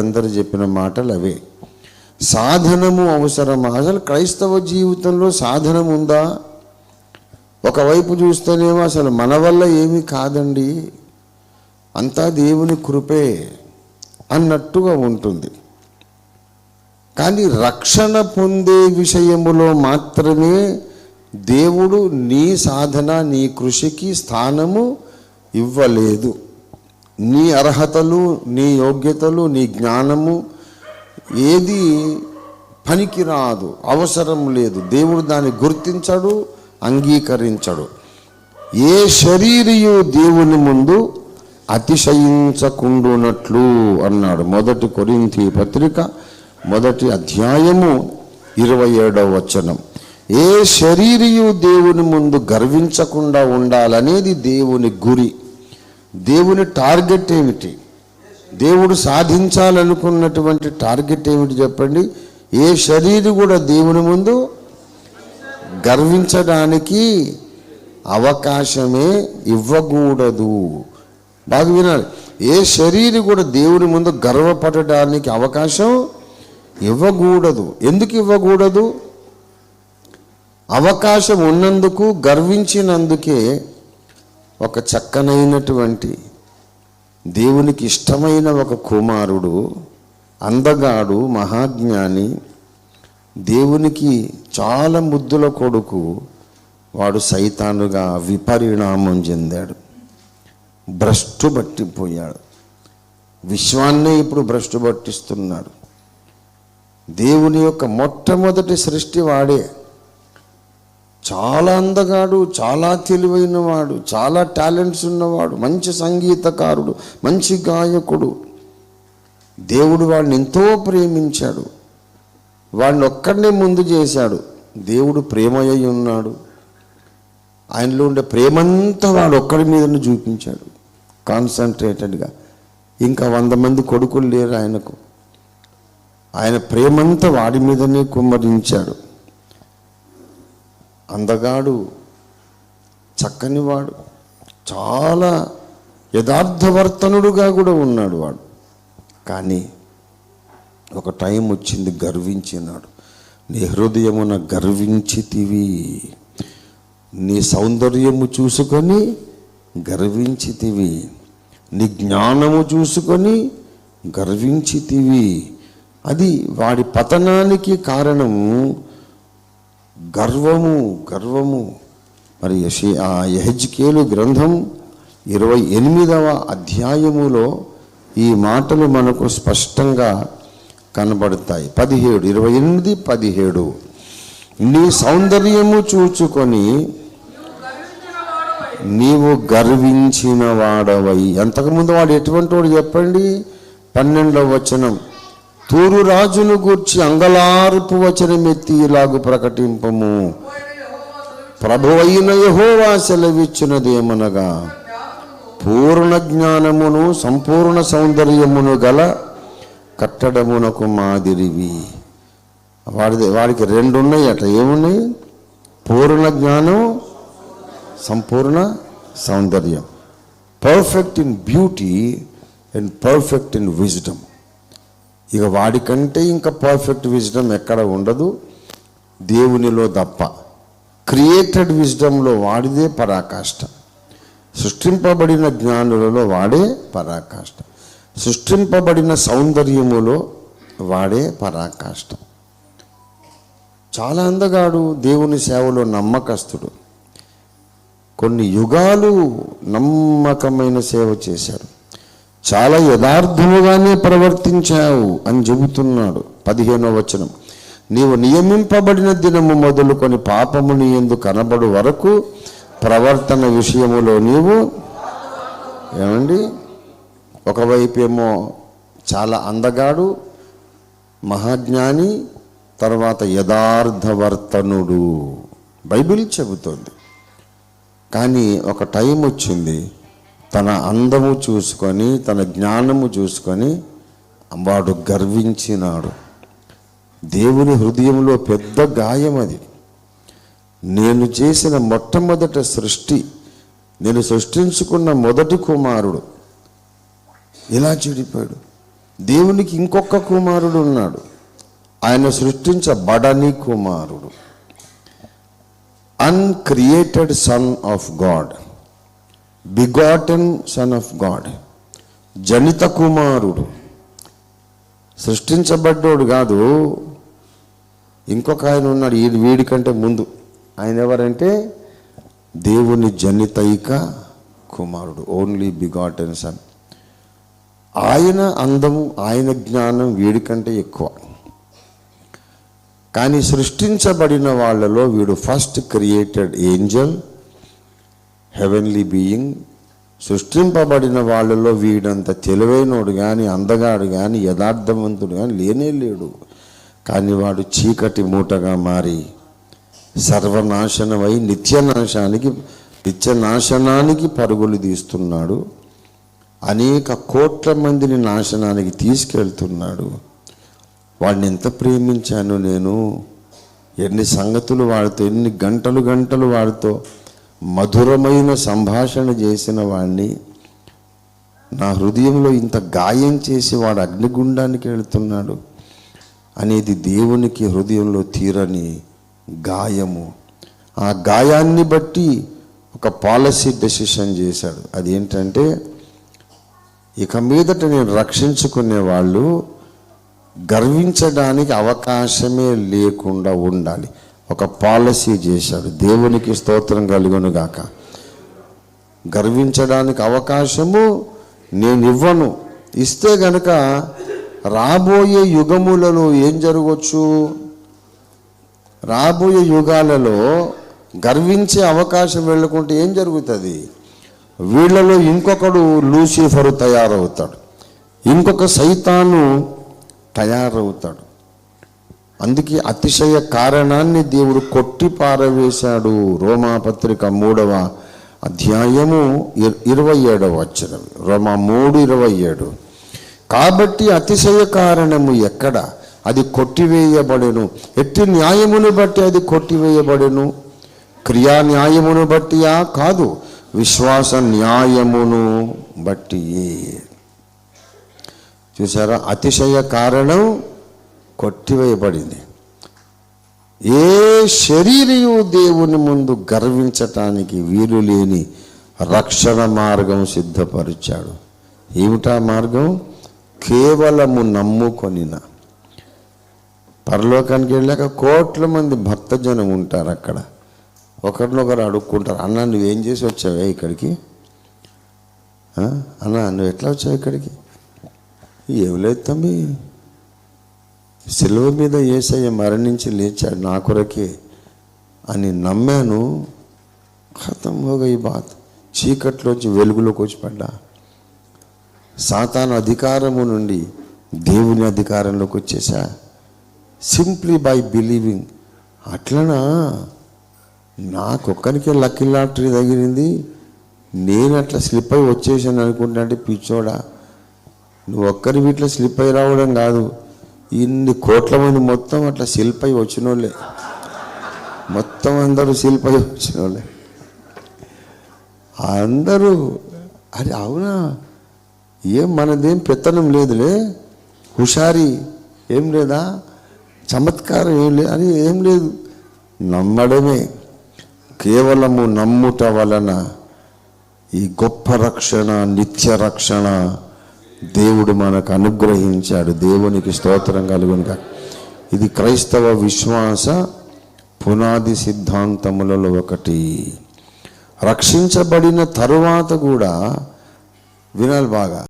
అందరూ చెప్పిన మాటలు అవే. సాధనము అవసరమా? అసలు క్రైస్తవ జీవితంలో సాధనం ఉందా? ఒకవైపు చూస్తేనేమో అసలు మన వల్ల ఏమీ కాదండి, అంతా దేవుని కృపే అన్నట్టుగా ఉంటుంది. కానీ రక్షణ పొందే విషయములో మాత్రమే దేవుడు నీ సాధన, నీ కృషికి స్థానము ఇవ్వలేదు. నీ అర్హతలు, నీ యోగ్యతలు, నీ జ్ఞానము ఏది పనికిరాదు, అవసరం లేదు. దేవుడు దాన్ని గుర్తించడు, అంగీకరించడు. ఏ శరీరియు దేవుని ముందు అతిశయించకుండునట్లు అన్నాడు. 1 కొరింథీ పత్రిక 1వ అధ్యాయము 27వ వచనం. ఏ శరీరియు దేవుని ముందు గర్వించకుండా ఉండాలనేది దేవుని గురి. దేవుని టార్గెట్ ఏమిటి? దేవుడు సాధించాలనుకున్నటువంటి టార్గెట్ ఏమిటి చెప్పండి? ఏ శరీరం కూడా దేవుని ముందు గర్వించడానికి అవకాశమే ఇవ్వకూడదు. బాగా వినాలి. ఏ శరీరం కూడా దేవుని ముందు గర్వపడడానికి అవకాశం ఇవ్వకూడదు. ఎందుకు ఇవ్వకూడదు? అవకాశం ఉన్నందుకు, గర్వించినందుకే ఒక చక్కనైనటువంటి దేవునికి ఇష్టమైన ఒక కుమారుడు, అందగాడు, మహాజ్ఞాని, దేవునికి చాలా ముద్దుల కొడుకు, వాడు సైతానుగా విపరిణామం చెందాడు, భ్రష్టు పట్టిపోయాడు. విశ్వాన్నే ఇప్పుడు భ్రష్టు పట్టిస్తున్నాడు. దేవుని యొక్క మొట్టమొదటి సృష్టి వాడే. చాలా అందగాడు, చాలా తెలివైన వాడు, చాలా టాలెంట్స్ ఉన్నవాడు, మంచి సంగీతకారుడు, మంచి గాయకుడు. దేవుడు వాడిని ఎంతో ప్రేమించాడు, వాడిని ఒక్కడనే ముందు చేశాడు. దేవుడు ప్రేమయ్యి ఉన్నాడు, ఆయనలో ఉండే ప్రేమంతా వాడు ఒక్కడి మీదనే చూపించాడు కాన్సన్ట్రేటెడ్గా. ఇంకా 100 మంది కొడుకులు లేరు ఆయనకు. ఆయన ప్రేమంతా వాడి మీదనే కుమ్మరించాడు. అందగాడు, చక్కనివాడు, చాలా యథార్థవర్తనుడుగా కూడా ఉన్నాడు వాడు. కానీ ఒక టైం వచ్చింది, గర్వించినాడు. నీ హృదయమున గర్వించితివి, నీ సౌందర్యము చూసుకొని గర్వించితివి, నీ జ్ఞానము చూసుకొని గర్వించితివి. అది వాడి పతనానికి కారణము గర్వము. మరి యెహెజ్కేలు గ్రంథం 28వ అధ్యాయములో ఈ మాటలు మనకు స్పష్టంగా కనబడతాయి. 28, 17. నీ సౌందర్యము చూచుకొని నీవు గర్వించిన వాడవై. అంతకుముందు వాడు ఎటువంటి వాడు చెప్పండి? 12వ వచనం. తూరు రాజును గూర్చి అంగలార్పు వచనమెత్తి ఇలాగు ప్రకటింపము, ప్రభువైన యెహోవా సెలవిచ్చినదేమనగా, పూర్ణ జ్ఞానమును సంపూర్ణ సౌందర్యమును గల కట్టడమునకు మాదిరివి. వాడికి 2 ఉన్నాయట. ఏమున్నాయి? పూర్ణ జ్ఞానం, సంపూర్ణ సౌందర్యం. Perfect in beauty and perfect in wisdom. ఇక వాడికంటే ఇంకా పర్ఫెక్ట్ విజ్డమ్ ఎక్కడ ఉండదు దేవునిలో తప్ప. క్రియేటెడ్ విజ్డమ్లో వాడిదే పరాకాష్ట, సృష్టింపబడిన జ్ఞానులలో వాడే పరాకాష్ట, సృష్టింపబడిన సౌందర్యములో వాడే పరాకాష్ట. చాలా అందగాడు, దేవుని సేవలో నమ్మకస్తుడు, కొన్ని యుగాలు నమ్మకమైన సేవ చేశాడు, చాలా యథార్థముగానే ప్రవర్తించావు అని చెబుతున్నాడు. 15వ వచనం. నీవు నియమింపబడిన దినము మొదలుకొని పాపము నీ యందు కనబడు వరకు ప్రవర్తన విషయములో నీవు ఏమండి, ఒకవైపు ఏమో చాలా అందగాడు, మహాజ్ఞాని, తర్వాత యథార్థవర్తనుడు బైబిల్ చెబుతోంది. కానీ ఒక టైం వచ్చింది, తన అందము చూసుకొని, తన జ్ఞానము చూసుకొని వాడు గర్వించినాడు. దేవుని హృదయంలో పెద్ద గాయం అది. నేను చేసిన మొట్టమొదటి సృష్టి, నేను సృష్టించుకున్న మొదటి కుమారుడు ఇలా చెడిపోయాడు. దేవునికి ఇంకొక కుమారుడు ఉన్నాడు. ఆయన సృష్టించబడని కుమారుడు, uncreated son of God, begotten son of God, జనిత కుమారుడు, సృష్టించబడ్డోడు కాదు. ఇంకొక ఆయన ఉన్నాడు వీడికంటే ముందు. ఆయన ఎవరంటే దేవుని జనితైక కుమారుడు, ఓన్లీ బిగాటెన్ సన్. ఆయన అందము, ఆయన జ్ఞానం వీడికంటే ఎక్కువ. కానీ సృష్టించబడిన వాళ్ళలో వీడు first created angel, heavenly being. సృష్టింపబడిన వాళ్ళలో వీడంత తెలివైనోడు కానీ, అందగాడు కానీ, యథార్థవంతుడు కానీ లేనే లేడు. కానీ వాడు చీకటి మూటగా మారి సర్వనాశనమై నిత్యనాశనానికి పరుగులు తీస్తున్నాడు. అనేక కోట్ల మందిని నాశనానికి తీసుకెళ్తున్నాడు. వాడిని ఎంత ప్రేమించాను నేను, ఎన్ని సంగతులు వాడితో, ఎన్ని గంటలు వాడితో మధురమైన సంభాషణ చేసిన వాడిని నా హృదయంలో ఇంత గాయం చేసి వాడు అగ్నిగుండానికి వెళుతున్నాడు అనేది దేవునికి హృదయంలో తీరని గాయము. ఆ గాయాన్ని బట్టి ఒక పాలసీ డెసిషన్ చేశాడు. అదేంటంటే, ఇక మీదట నేను రక్షించుకునే వాళ్ళు గర్వించడానికి అవకాశమే లేకుండా ఉండాలి. ఒక పాలసీ చేశాడు. దేవునికి స్తోత్రం కలుగును గాక. గర్వించడానికి అవకాశము నేను ఇవ్వను. ఇస్తే గనక రాబోయే యుగములలో ఏం జరగవచ్చు, రాబోయే యుగాలలో గర్వించే అవకాశం వెళ్ళకుంటే ఏం జరుగుతుంది, వీళ్ళలో ఇంకొకడు లూసిఫరు తయారవుతాడు, ఇంకొక సైతాను తయారవుతాడు. అందుకే అతిశయ కారణాన్ని దేవుడు కొట్టి పారవేశాడు. రోమాపత్రిక 3వ అధ్యాయము 27వ వచనం, రోమా 3:27. కాబట్టి అతిశయ కారణము ఎక్కడ, అది కొట్టివేయబడెను. ఎట్టి న్యాయమును బట్టి అది కొట్టివేయబడెను? క్రియా న్యాయమును బట్టియా? కాదు, విశ్వాస న్యాయమును బట్టి. చూసారా, అతిశయ కారణం కొట్టివేయబడింది. ఏ శరీరయు దేవుని ముందు గర్వించటానికి వీలు లేని రక్షణ మార్గం సిద్ధపరిచాడు. ఏమిటా మార్గం? కేవలము నమ్ముకొనిన. పరలోకానికి వెళ్ళాక కోట్ల మంది భక్తజనం ఉంటారు. అక్కడ ఒకరినొకరు అడుక్కుంటారు, అన్న నువ్వేం చేసి వచ్చావే ఇక్కడికి, అన్న నువ్వు ఎట్లా వచ్చావు ఇక్కడికి? ఏం లేదు తమ్మి, సిలువ మీద యేసయ్య మరణించి లేచాడు నా కొరకే అని నమ్మాను. ఖతం హోగా ఈ బాత్. చీకట్లోంచి వెలుగులోకి వచ్చి పడ్డా. సాతాను అధికారము నుండి దేవుని అధికారంలోకి వచ్చేసా, సింప్లీ బై బిలీవింగ్. అట్లనా, నాకొక్కరికే లక్కీ లాటరీ తగిలింది, నేను అట్లా స్లిప్ అయి వచ్చేసాను అనుకుంటా. అంటే పిచ్చోడా, నువ్వు ఒక్కరి వీటిలో స్లిప్ అయి రావడం కాదు, ఇన్ని కోట్ల మంది మొత్తం అట్లా స్లిప్ అయి వచ్చిన వాళ్ళే, మొత్తం అందరూ స్లిప్ అయి వచ్చిన వాళ్ళే అందరూ. అది అవునా, ఏం మనదేం పెత్తనం లేదులే, హుషారి ఏం లేదా, చమత్కారం ఏం లేదు, అది ఏం లేదు, నమ్మడమే. కేవలము నమ్ముట వలన ఈ గొప్ప రక్షణ, నిత్య రక్షణ దేవుడు మనకు అనుగ్రహించాడు. దేవునికి స్తోత్రం కలుగునుగా. ఇది క్రైస్తవ విశ్వాస పునాది సిద్ధాంతములలో ఒకటి. రక్షించబడిన తరువాత కూడా వినాలి బాగా,